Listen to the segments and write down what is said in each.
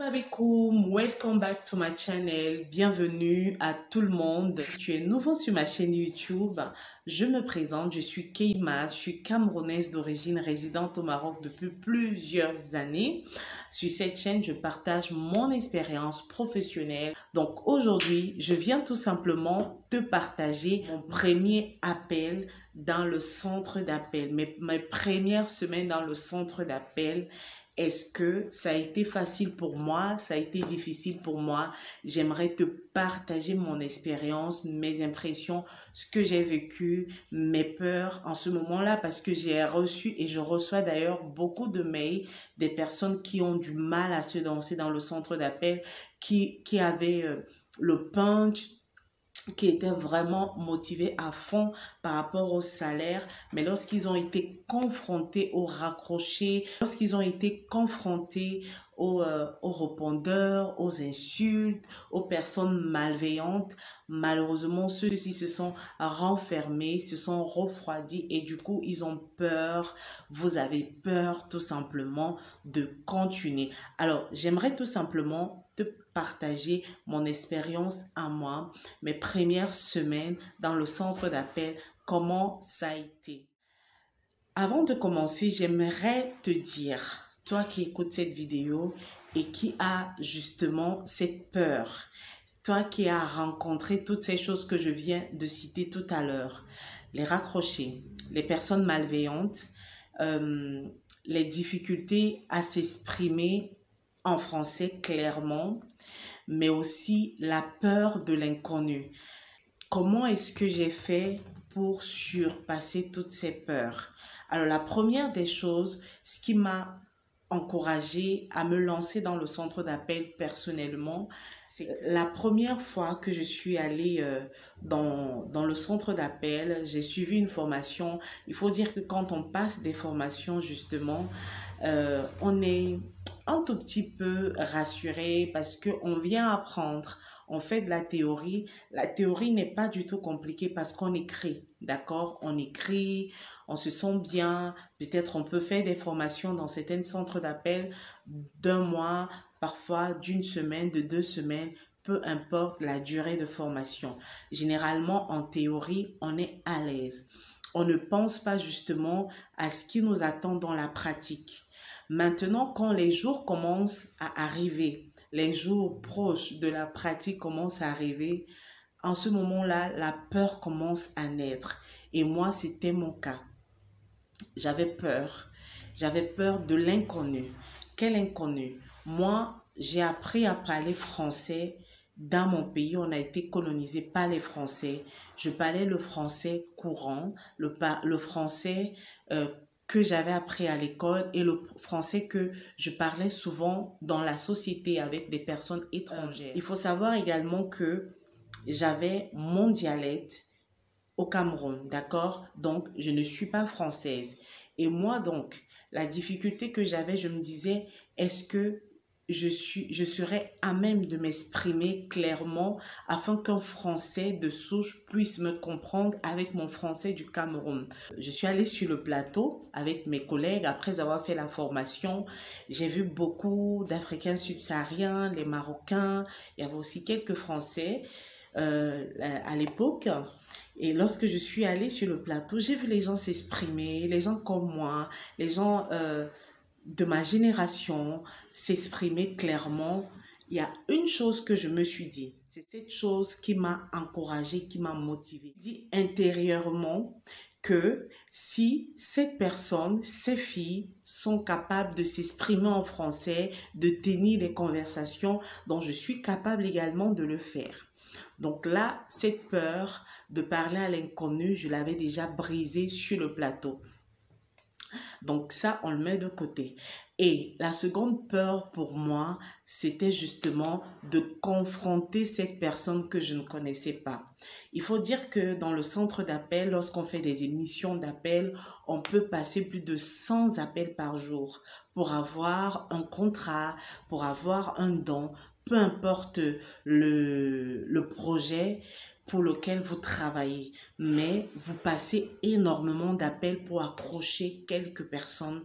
Alaikum, welcome back to my channel. Bienvenue à tout le monde. Si tu es nouveau sur ma chaîne YouTube, je me présente, je suis Keima, je suis camerounaise d'origine résidente au Maroc depuis plusieurs années. Sur cette chaîne, je partage mon expérience professionnelle. Donc aujourd'hui, je viens tout simplement te partager mon premier appel dans le centre d'appel, mes premières semaines dans le centre d'appel. Est-ce que ça a été facile pour moi? Ça a été difficile pour moi? J'aimerais te partager mon expérience, mes impressions, ce que j'ai vécu, mes peurs en ce moment-là parce que j'ai reçu et je reçois d'ailleurs beaucoup de mails des personnes qui ont du mal à se lancer dans le centre d'appel, qui avaient le punch, qui étaient vraiment motivés à fond par rapport au salaire, mais lorsqu'ils ont été confrontés aux raccrochés, lorsqu'ils ont été confrontés aux répondeurs, aux insultes, aux personnes malveillantes, malheureusement, ceux-ci se sont renfermés, se sont refroidis et du coup, ils ont peur. Vous avez peur tout simplement de continuer. Alors, j'aimerais tout simplement te partager mon expérience à moi, mes premières semaines dans le centre d'appel, comment ça a été. Avant de commencer, j'aimerais te dire, toi qui écoutes cette vidéo et qui a justement cette peur, toi qui as rencontré toutes ces choses que je viens de citer tout à l'heure, les raccrochés, les personnes malveillantes, les difficultés à s'exprimer en français clairement, mais aussi la peur de l'inconnu. Comment est-ce que j'ai fait pour surpasser toutes ces peurs? Alors, la première des choses, ce qui m'a encouragée à me lancer dans le centre d'appel personnellement, c'est la première fois que je suis allée dans le centre d'appel, j'ai suivi une formation. Il faut dire que quand on passe des formations, justement, on est un tout petit peu rassuré parce qu'on vient apprendre. On fait de la théorie. La théorie n'est pas du tout compliquée parce qu'on écrit, d'accord? On écrit, on se sent bien. Peut-être on peut faire des formations dans certains centres d'appel d'un mois, parfois d'une semaine, de 2 semaines, peu importe la durée de formation. Généralement, en théorie, on est à l'aise. On ne pense pas justement à ce qui nous attend dans la pratique. Maintenant, quand les jours commencent à arriver, les jours proches de la pratique commencent à arriver, en ce moment-là, la peur commence à naître. Et moi, c'était mon cas. J'avais peur. J'avais peur de l'inconnu. Quel inconnu? Moi, j'ai appris à parler français. Dans mon pays, on a été colonisé par les Français. Je parlais le français courant, le français que j'avais appris à l'école et le français que je parlais souvent dans la société avec des personnes étrangères. Il faut savoir également que j'avais mon dialecte au Cameroun, d'accord? Donc, je ne suis pas française. Et moi, donc, la difficulté que j'avais, je me disais, est-ce que je serais à même de m'exprimer clairement afin qu'un Français de souche puisse me comprendre avec mon français du Cameroun. Je suis allée sur le plateau avec mes collègues après avoir fait la formation. J'ai vu beaucoup d'Africains subsahariens, les Marocains, il y avait aussi quelques Français à l'époque. Et lorsque je suis allée sur le plateau, j'ai vu les gens s'exprimer, les gens comme moi, les gens de ma génération s'exprimer clairement. Il y a une chose que je me suis dit, c'est cette chose qui m'a encouragée, qui m'a motivée. Je dis intérieurement que si cette personne, ces filles sont capables de s'exprimer en français, de tenir des conversations, donc je suis capable également de le faire. Donc là, cette peur de parler à l'inconnu, je l'avais déjà brisée sur le plateau. Donc ça, on le met de côté. Et la seconde peur pour moi, c'était justement de confronter cette personne que je ne connaissais pas. Il faut dire que dans le centre d'appel, lorsqu'on fait des émissions d'appel, on peut passer plus de 100 appels par jour pour avoir un contrat, pour avoir un don, peu importe le projet pour lequel vous travaillez, mais vous passez énormément d'appels pour accrocher quelques personnes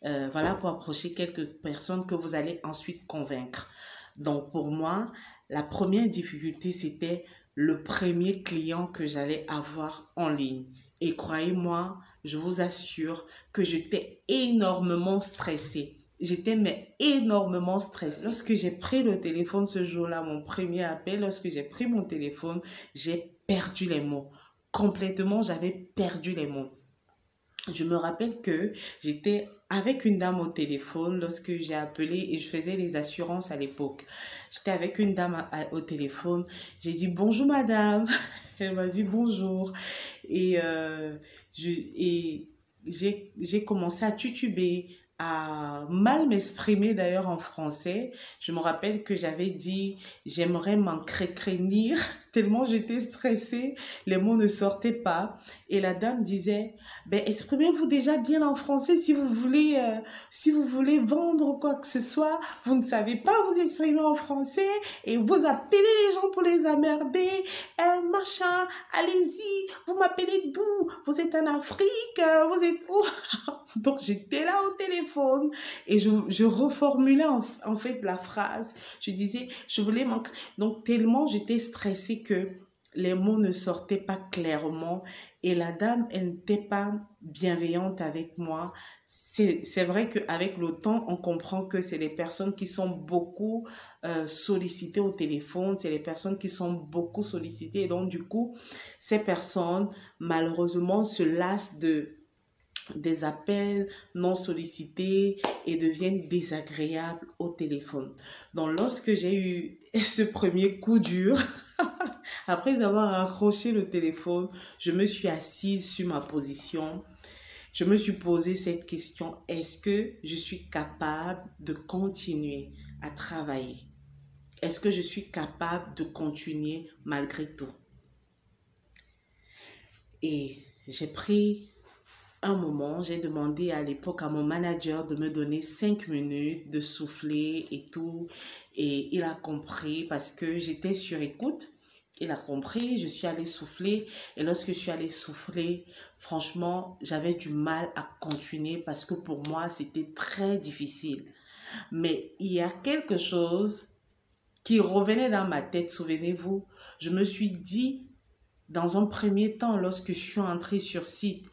voilà, pour approcher quelques personnes que vous allez ensuite convaincre. Donc, pour moi, la première difficulté, c'était le premier client que j'allais avoir en ligne. Et croyez-moi, je vous assure que j'étais énormément stressée. J'étais mais énormément stressée. Lorsque j'ai pris le téléphone ce jour-là, mon premier appel, lorsque j'ai pris mon téléphone, j'ai perdu les mots. Complètement, j'avais perdu les mots. Je me rappelle que j'étais avec une dame au téléphone lorsque j'ai appelé et je faisais les assurances à l'époque. J'étais avec une dame au téléphone. J'ai dit bonjour madame. Elle m'a dit bonjour. Et, j'ai commencé à tutuber, à mal m'exprimer d'ailleurs en français. Je me rappelle que j'avais dit j'aimerais m'encrécrénir tellement j'étais stressée, les mots ne sortaient pas. Et la dame disait, ben exprimez-vous déjà bien en français si vous voulez vendre quoi que ce soit. Vous ne savez pas vous exprimer en français et vous appelez les gens pour les emmerder. Machin, allez-y, vous m'appelez d'où? Vous êtes en Afrique, vous êtes où? Donc j'étais là au téléphone et je reformulais en fait la phrase. Je disais, je voulais manquer. Donc tellement j'étais stressée que les mots ne sortaient pas clairement et la dame, elle n'était pas bienveillante avec moi. C'est vrai qu'avec le temps, on comprend que c'est des personnes qui sont beaucoup sollicitées au téléphone, c'est des personnes qui sont beaucoup sollicitées et donc du coup, ces personnes, malheureusement, se lassent des appels non sollicités et deviennent désagréables au téléphone. Donc, lorsque j'ai eu ce premier coup dur, après avoir accroché le téléphone, je me suis assise sur ma position. Je me suis posé cette question, est-ce que je suis capable de continuer à travailler? Est-ce que je suis capable de continuer malgré tout? Et j'ai pris un moment, j'ai demandé à l'époque à mon manager de me donner 5 minutes de souffler et tout. Et il a compris parce que j'étais sur écoute. Il a compris, je suis allée souffler. Et lorsque je suis allée souffler, franchement, j'avais du mal à continuer parce que pour moi, c'était très difficile. Mais il y a quelque chose qui revenait dans ma tête, souvenez-vous. Je me suis dit, dans un premier temps, lorsque je suis entrée sur site,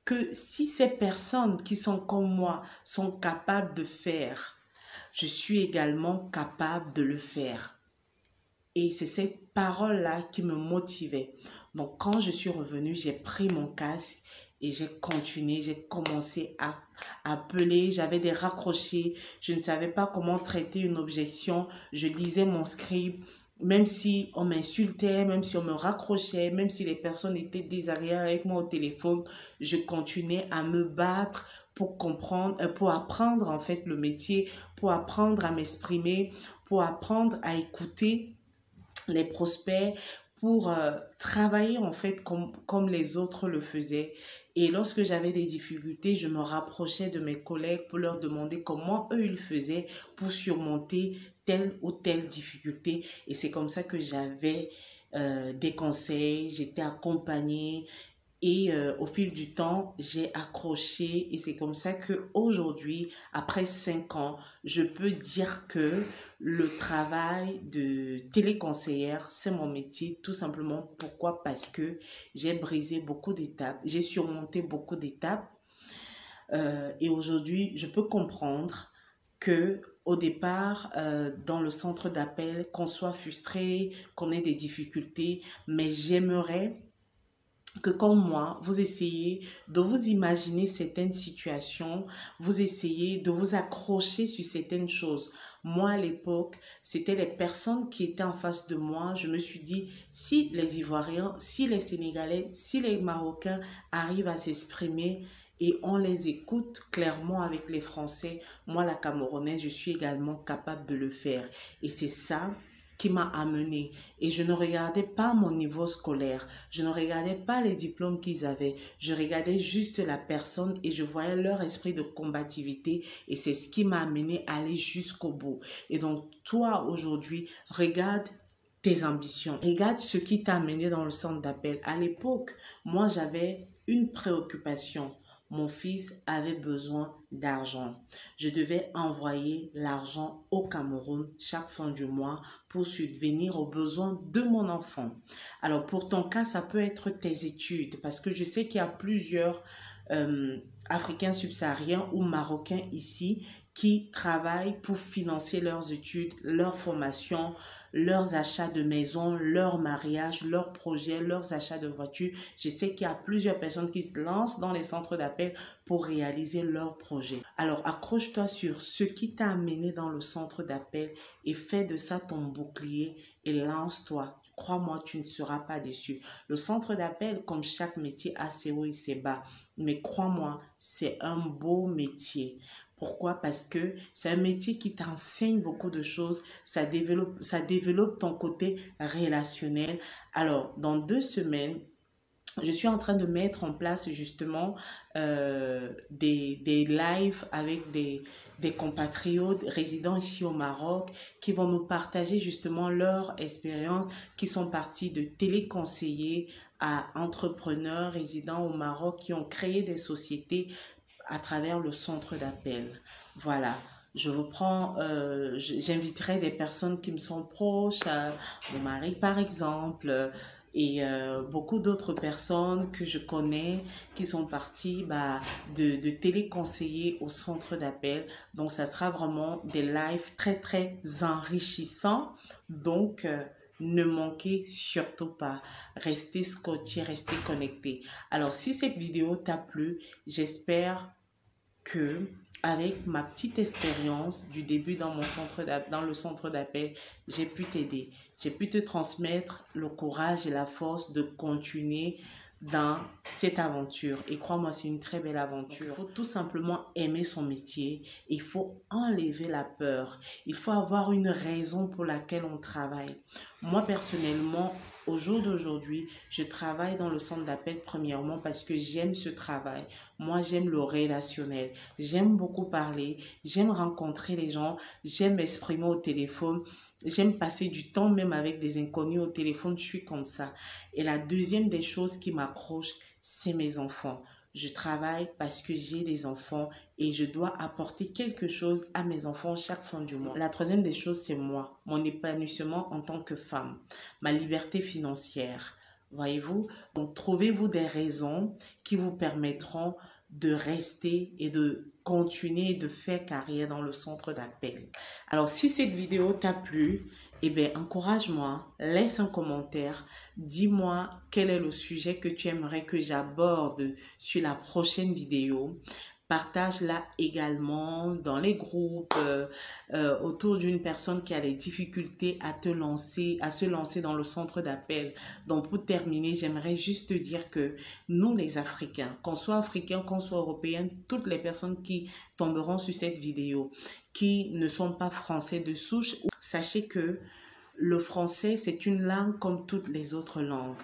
que si ces personnes qui sont comme moi sont capables de faire, je suis également capable de le faire. Et c'est cette parole-là qui me motivait. Donc, quand je suis revenue, j'ai pris mon casque et j'ai continué, j'ai commencé à appeler. J'avais des raccrochés, je ne savais pas comment traiter une objection. Je lisais mon script. Même si on m'insultait, même si on me raccrochait, même si les personnes étaient désagréables avec moi au téléphone, je continuais à me battre pour comprendre, pour apprendre en fait le métier, pour apprendre à m'exprimer, pour apprendre à écouter les prospects, pour travailler en fait comme les autres le faisaient. Et lorsque j'avais des difficultés, je me rapprochais de mes collègues pour leur demander comment eux ils faisaient pour surmonter telle ou telle difficulté. Et c'est comme ça que j'avais des conseils, j'étais accompagnée. Et au fil du temps, j'ai accroché et c'est comme ça qu'aujourd'hui, après 5 ans, je peux dire que le travail de téléconseillère, c'est mon métier tout simplement. Pourquoi? Parce que j'ai brisé beaucoup d'étapes, j'ai surmonté beaucoup d'étapes et aujourd'hui, je peux comprendre que au départ, dans le centre d'appel, qu'on soit frustré, qu'on ait des difficultés, mais j'aimerais que comme moi, vous essayez de vous imaginer certaines situations, vous essayez de vous accrocher sur certaines choses. Moi, à l'époque, c'était les personnes qui étaient en face de moi. Je me suis dit, si les Ivoiriens, si les Sénégalais, si les Marocains arrivent à s'exprimer et on les écoute clairement avec les Français, moi, la Camerounaise, je suis également capable de le faire. Et c'est ça qui m'a amené. Et je ne regardais pas mon niveau scolaire, je ne regardais pas les diplômes qu'ils avaient, je regardais juste la personne et je voyais leur esprit de combativité et c'est ce qui m'a amené à aller jusqu'au bout. Et donc, toi, aujourd'hui, regarde tes ambitions, regarde ce qui t'a amené dans le centre d'appel. À l'époque, moi, j'avais une préoccupation. mon fils avait besoin d'argent. Je devais envoyer l'argent au Cameroun chaque fin du mois pour subvenir aux besoins de mon enfant. Alors pour ton cas, ça peut être tes études parce que je sais qu'il y a plusieurs Africains subsahariens ou Marocains ici qui travaillent pour financer leurs études, leur formation, leurs achats de maison, leur mariage, leurs projets, leurs achats de voitures. Je sais qu'il y a plusieurs personnes qui se lancent dans les centres d'appel pour réaliser leurs projets. Alors, accroche-toi sur ce qui t'a amené dans le centre d'appel et fais de ça ton bouclier et lance-toi. Crois-moi, tu ne seras pas déçu. Le centre d'appel, comme chaque métier, a ses hauts et ses bas. Mais crois-moi, c'est un beau métier. Pourquoi? Parce que c'est un métier qui t'enseigne beaucoup de choses. Ça développe ton côté relationnel. Alors, dans 2 semaines, je suis en train de mettre en place justement des lives avec des compatriotes résidant ici au Maroc qui vont nous partager justement leur expérience, qui sont partis de téléconseillers à entrepreneurs résidant au Maroc qui ont créé des sociétés à travers le centre d'appel. Voilà. J'inviterai des personnes qui me sont proches, mon mari par exemple, et beaucoup d'autres personnes que je connais qui sont parties de téléconseiller au centre d'appel. Donc, ça sera vraiment des lives très, très enrichissants. Donc, ne manquez surtout pas. Restez scotchés, restez connectés. Alors, si cette vidéo t'a plu, j'espère que avec ma petite expérience du début dans le centre d'appel, j'ai pu t'aider. J'ai pu te transmettre le courage et la force de continuer dans cette aventure. Et crois-moi, c'est une très belle aventure. Il faut tout simplement aimer son métier. Il faut enlever la peur. Il faut avoir une raison pour laquelle on travaille. Moi, personnellement, au jour d'aujourd'hui, je travaille dans le centre d'appel premièrement parce que j'aime ce travail. Moi, j'aime le relationnel. J'aime beaucoup parler. J'aime rencontrer les gens. J'aime m'exprimer au téléphone. J'aime passer du temps même avec des inconnus au téléphone. Je suis comme ça. Et la deuxième des choses qui m'accroche, c'est mes enfants. Je travaille parce que j'ai des enfants et je dois apporter quelque chose à mes enfants chaque fin du mois. La troisième des choses, c'est moi, mon épanouissement en tant que femme, ma liberté financière. Voyez-vous? Donc, trouvez-vous des raisons qui vous permettront de rester et de continuer de faire carrière dans le centre d'appel. Alors, si cette vidéo t'a plu, eh bien, encourage-moi, laisse un commentaire, dis-moi quel est le sujet que tu aimerais que j'aborde sur la prochaine vidéo. Partage-la également dans les groupes, autour d'une personne qui a des difficultés à se lancer dans le centre d'appel. Donc, pour terminer, j'aimerais juste te dire que nous, les Africains, qu'on soit Africains, qu'on soit Européens, toutes les personnes qui tomberont sur cette vidéo, qui ne sont pas français de souche, sachez que le français, c'est une langue comme toutes les autres langues.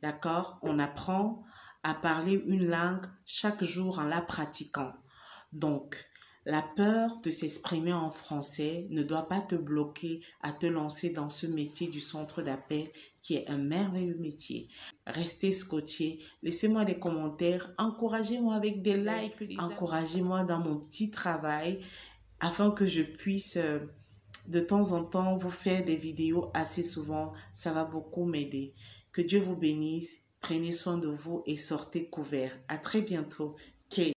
D'accord? On apprend à parler une langue chaque jour en la pratiquant. Donc, la peur de s'exprimer en français ne doit pas te bloquer à te lancer dans ce métier du centre d'appel qui est un merveilleux métier. Restez scotchés, laissez-moi des commentaires, encouragez-moi avec des likes, encouragez-moi dans mon petit travail afin que je puisse de temps en temps vous faire des vidéos assez souvent. Ça va beaucoup m'aider. Que Dieu vous bénisse. Prenez soin de vous et sortez couverts. À très bientôt.